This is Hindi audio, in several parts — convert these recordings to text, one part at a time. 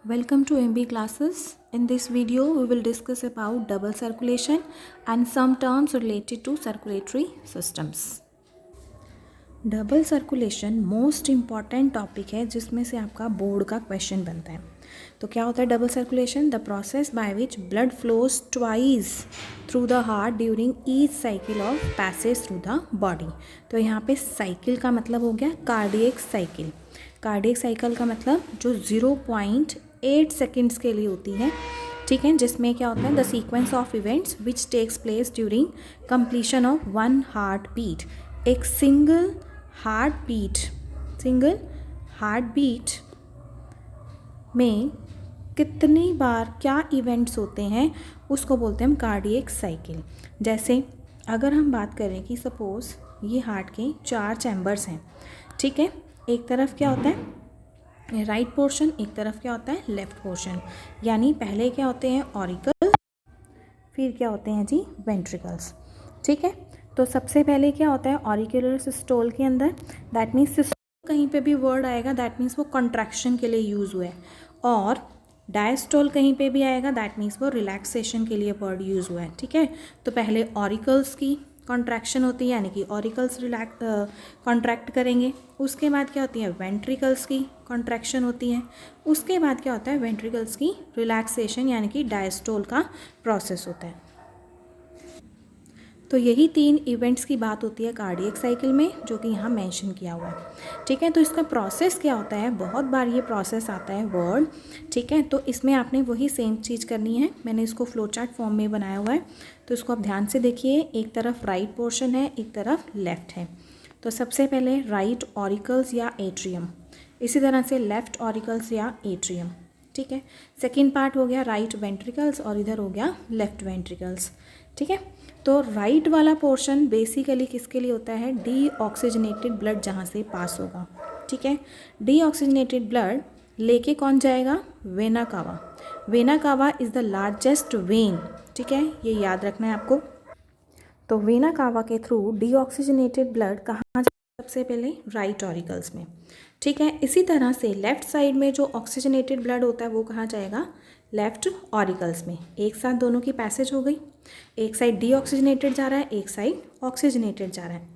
Welcome to MB classes. In this video, we will discuss about double circulation and some terms related to circulatory systems. Double circulation most important topic है जिसमें से आपका बोर्ड का क्वेश्चन बनता है. तो क्या होता है double circulation? The process by which blood flows twice through the heart during each cycle of passage through the body. तो यहाँ पे साइकिल का मतलब हो गया कार्डियक साइकिल. कार्डियक साइकिल का मतलब जो 0.8 सेकेंड्स के लिए होती है, ठीक है, जिसमें क्या होता है the sequence of events which takes place during completion of one heart beat. एक सिंगल हार्ट बीट में कितनी बार क्या इवेंट्स होते हैं उसको बोलते हैं हम कार्डियक साइकिल. जैसे अगर हम बात करें कि सपोज़ ये हार्ट के 4 चैम्बर्स हैं, ठीक है, एक तरफ क्या होता है राइट पोर्शन, एक तरफ क्या होता है लेफ्ट पोर्शन. यानी पहले क्या होते हैं ऑरिकल, फिर क्या होते हैं जी वेंट्रिकल्स. ठीक है, तो सबसे पहले क्या होता है ऑरिकुलर सिस्टोल के अंदर, दैट मीन्स सिस्टोल कहीं पे भी वर्ड आएगा दैट मीन्स वो कॉन्ट्रैक्शन के लिए यूज़ हुआ है, और डायस्टोल कहीं पे भी आएगा दैट मीन्स वो रिलैक्सेशन के लिए वर्ड यूज़ हुआ है. ठीक है, तो पहले ऑरिकल्स की कॉन्ट्रैक्शन होती है यानी कि ऑरिकल्स कॉन्ट्रैक्ट करेंगे. उसके बाद क्या होती है वेंट्रिकल्स की कॉन्ट्रैक्शन होती है. उसके बाद क्या होता है वेंट्रिकल्स की रिलैक्सेशन यानी कि डायस्टोल का प्रोसेस होता है. तो यही 3 इवेंट्स की बात होती है कार्डियक साइकिल में जो कि यहाँ मेंशन किया हुआ है. ठीक है, तो इसका प्रोसेस क्या होता है, बहुत बार ये प्रोसेस आता है वर्ड. ठीक है, तो इसमें आपने वही सेम चीज़ करनी है. मैंने इसको फ्लो चार्ट फॉर्म में बनाया हुआ है, तो इसको आप ध्यान से देखिए. एक तरफ राइट पोर्शन है, एक तरफ लेफ्ट है. तो सबसे पहले राइट ऑरिकल्स या एट्रियम, इसी तरह से लेफ्ट ऑरिकल्स या एट्रियम. ठीक है, सेकेंड पार्ट हो गया राइट वेंट्रिकल्स और इधर हो गया लेफ्ट वेंट्रिकल्स. ठीक है, तो राइट वाला पोर्शन बेसिकली किसके लिए होता है डीऑक्सीजनेटेड ब्लड जहाँ से पास होगा. ठीक है, डीऑक्सीजनेटेड ब्लड लेके कौन जाएगा vena cava. Vena cava is the largest when. ठीक है, ये याद रखना है आपको. तो वेना कावा के थ्रू डीऑक्सीजनेटेड ब्लड कहाँ जाएगा सबसे पहले राइट ऑरिकल्स में. ठीक है, इसी तरह से लेफ्ट साइड में जो ऑक्सीजनेटेड ब्लड होता है वो कहाँ जाएगा लेफ्ट ऑरिकल्स में. एक साथ दोनों की पैसेज हो गई, एक साइड डीऑक्सीजनेटेड जा रहा है, एक साइड ऑक्सीजनेटेड जा रहा है.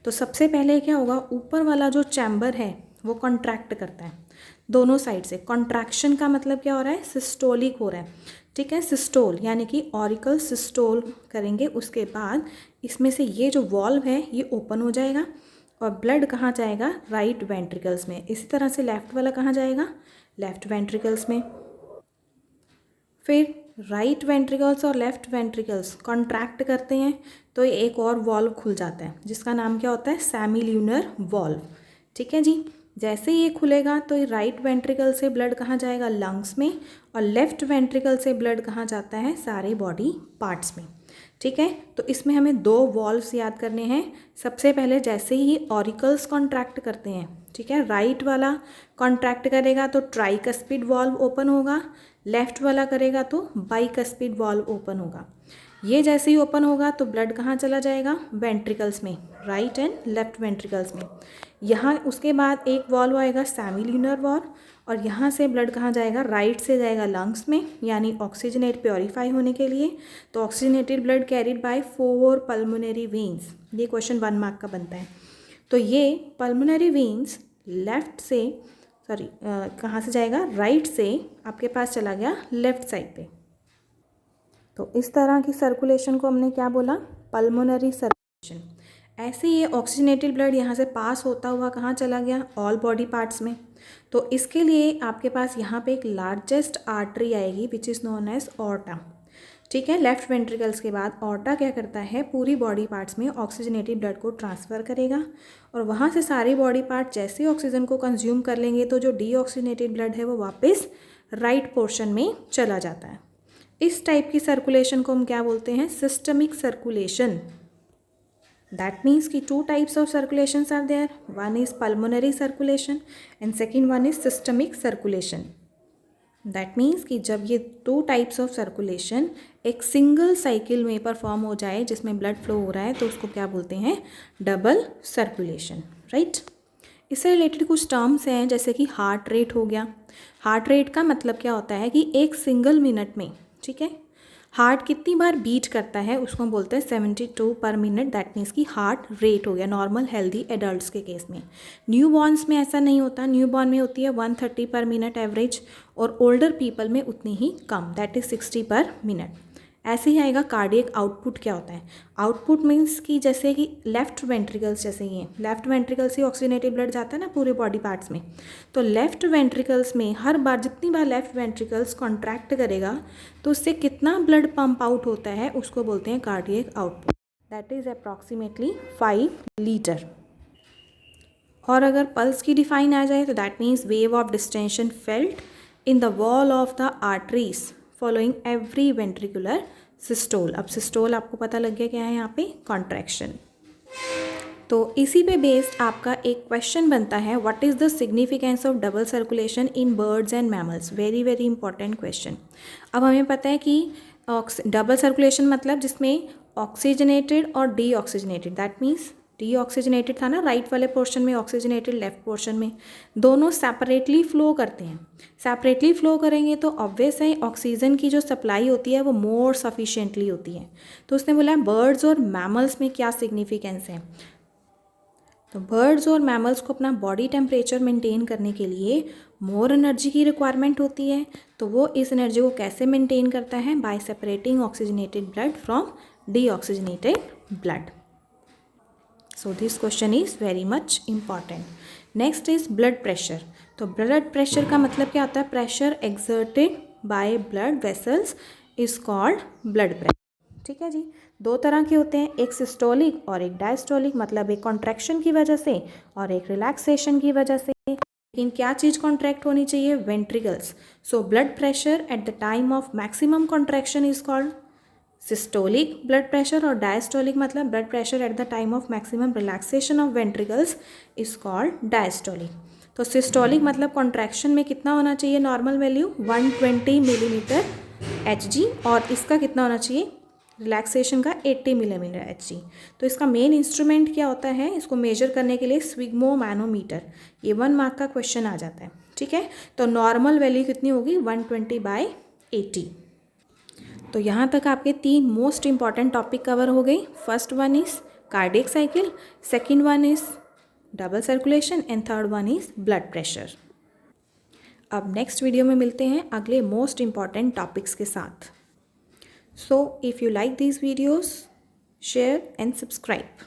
तो सबसे पहले क्या होगा ऊपर वाला जो चैम्बर है वो कॉन्ट्रैक्ट करता है दोनों साइड से. कॉन्ट्रैक्शन का मतलब क्या हो रहा है सिस्टोलिक हो रहा है. ठीक है, सिस्टोल यानी कि ऑरिकल सिस्टोल करेंगे. उसके बाद इसमें से ये जो वॉल्व है ये ओपन हो जाएगा और ब्लड कहाँ जाएगा राइट वेंट्रिकल्स में. इसी तरह से लेफ्ट वाला कहाँ जाएगा लेफ्ट वेंट्रिकल्स में. फिर राइट वेंट्रिकल्स और लेफ्ट वेंट्रिकल्स कॉन्ट्रैक्ट करते हैं तो ये एक और वॉल्व खुल जाता है जिसका नाम क्या होता है सेमील्यूनर वॉल्व. ठीक है जी, जैसे ये खुलेगा तो ये राइट वेंट्रिकल से ब्लड कहाँ जाएगा लंग्स में, और लेफ्ट वेंट्रिकल से ब्लड कहाँ जाता है सारे बॉडी पार्ट्स में. ठीक है, तो इसमें हमें 2 वॉल्व्स याद करने हैं. सबसे पहले जैसे ही ऑरिकल्स कॉन्ट्रैक्ट करते हैं, ठीक है, राइट वाला कॉन्ट्रैक्ट करेगा तो ट्राइकस्पिड वॉल्व ओपन होगा, लेफ्ट वाला करेगा तो बाइकस्पिड वॉल्व ओपन होगा. ये जैसे ही ओपन होगा तो ब्लड कहाँ चला जाएगा वेंट्रिकल्स में, राइट एंड लेफ्ट वेंट्रिकल्स में. यहाँ उसके बाद एक वॉल्व आएगा सेमील्यूनर वॉल्व, और यहाँ से ब्लड कहाँ जाएगा राइट से जाएगा लंग्स में यानी ऑक्सीजनेट प्योरीफाई होने के लिए. तो oxygenated blood carried by 4 pulmonary veins. ये क्वेश्चन 1 मार्क का बनता है. तो ये पल्मोनरी वेन्स लेफ्ट से कहाँ से जाएगा राइट से आपके पास चला गया लेफ्ट साइड पे. तो इस तरह की सर्कुलेशन को हमने क्या बोला पल्मोनरी सर्कुलेशन. ऐसे ये ऑक्सीजनेटेड ब्लड यहाँ से पास होता हुआ कहाँ चला गया ऑल बॉडी पार्ट्स में. तो इसके लिए आपके पास यहाँ पे एक लार्जेस्ट आर्टरी आएगी which is known as aorta. ठीक है, लेफ्ट वेंट्रिकल्स के बाद ऑर्टा क्या करता है पूरी बॉडी पार्ट्स में ऑक्सीजनेटेड ब्लड को ट्रांसफ़र करेगा, और वहाँ से सारी बॉडी पार्ट जैसे ऑक्सीजन को कंज्यूम कर लेंगे तो जो डीऑक्सीजनेटेड ब्लड है वो वापस राइट पोर्शन में चला जाता है. इस टाइप की सर्कुलेशन को हम क्या बोलते हैं सिस्टमिक सर्कुलेशन. दैट मीन्स कि 2 types of circulations are there. One is pulmonary circulation and second one is systemic circulation. That means कि जब ये 2 टाइप्स ऑफ सर्कुलेशन एक सिंगल साइकिल में परफॉर्म हो जाए जिसमें ब्लड फ्लो हो रहा है तो उसको क्या बोलते हैं डबल सर्कुलेशन. राइट, इससे रिलेटेड कुछ टर्म्स हैं जैसे कि हार्ट रेट हो गया। हार्ट रेट का मतलब क्या होता है कि एक सिंगल मिनट में, ठीक है, हार्ट कितनी बार बीट करता है उसको हम बोलते हैं 72 पर मिनट, दैट मीन्स कि हार्ट रेट हो गया नॉर्मल हेल्दी एडल्ट्स के केस में। न्यू बॉर्न्स में ऐसा नहीं होता, न्यू बॉर्न में होती है 130 पर मिनट एवरेज, और ओल्डर पीपल में उतनी ही कम, दैट इज़ 60 पर मिनट। ऐसे ही आएगा कार्डियक आउटपुट क्या होता है। आउटपुट मीन्स कि जैसे कि लेफ्ट वेंट्रिकल्स, जैसे ये लेफ्ट वेंट्रिकल से ऑक्सीजनेटेड ब्लड जाता है ना पूरे बॉडी पार्ट्स में, तो लेफ्ट वेंट्रिकल्स में हर बार जितनी बार लेफ्ट वेंट्रिकल्स कॉन्ट्रैक्ट करेगा तो उससे कितना ब्लड पंप आउट होता है उसको बोलते हैं cardiac output, that is approximately 5 litre. और अगर पल्स की डिफाइन आ जाए तो that means wave of distension felt in the wall of the arteries following every ventricular systole. अब सिस्टोल आपको पता लग गया क्या है यहाँ पे, कॉन्ट्रैक्शन। तो इसी पे बेस्ड आपका एक क्वेश्चन बनता है, what is the significance of double circulation in birds and mammals. Very very important question. अब हमें पता है कि डबल सर्कुलेशन मतलब जिसमें ऑक्सीजनेटेड और D oxygenated, that means D oxygenated था ना राइट वाले पोर्शन में, ऑक्सीजनेटेड लेफ्ट पोर्शन में, दोनों सेपरेटली फ्लो करते हैं। सेपरेटली फ्लो करेंगे तो ऑब्वियस है ऑक्सीजन की जो सप्लाई होती है वो मोर सफिशिएंटली होती है। तो उसने बोला बर्ड्स और मैमल्स में क्या सिग्निफिकेंस है। तो बर्ड्स और मैमल्स को अपना बॉडी टेम्परेचर मेंटेन करने के लिए मोर एनर्जी की रिक्वायरमेंट होती है। तो वो इस एनर्जी को कैसे मेंटेन करता है, bye separating oxygenated blood from deoxygenated blood. So this question is very much important. Next is blood pressure. तो ब्लड प्रेशर का मतलब क्या होता है, pressure exerted by blood vessels is called blood pressure. ठीक है जी, दो तरह के होते हैं, एक सिस्टोलिक और एक डायस्टोलिक, मतलब एक कॉन्ट्रैक्शन की वजह से और एक रिलैक्सेशन की वजह से। लेकिन क्या चीज़ कॉन्ट्रैक्ट होनी चाहिए, ventricles. So blood pressure at the time of maximum contraction is called systolic blood pressure, और डायस्टोलिक मतलब blood pressure at the time of maximum relaxation of ventricles is called diastolic. तो सिस्टोलिक मतलब कॉन्ट्रैक्शन में कितना होना चाहिए नॉर्मल वैल्यू 120 मिलीमीटर Hg, और इसका कितना होना चाहिए रिलैक्सेशन का 80 मिलीमीटर Hg। तो इसका मेन इंस्ट्रूमेंट क्या होता है, इसको मेजर करने के लिए स्विग्मो मैनोमीटर, ये 1 मार्क का क्वेश्चन आ जाता है। ठीक है, तो नॉर्मल वैल्यू कितनी होगी 120/80। तो यहाँ तक आपके 3 मोस्ट इंपॉर्टेंट टॉपिक कवर हो गई। First one is cardiac cycle, second one is double circulation and third one is blood pressure. अब नेक्स्ट वीडियो में मिलते हैं अगले मोस्ट इंपॉर्टेंट टॉपिक्स के साथ। So if you like these videos, share and subscribe.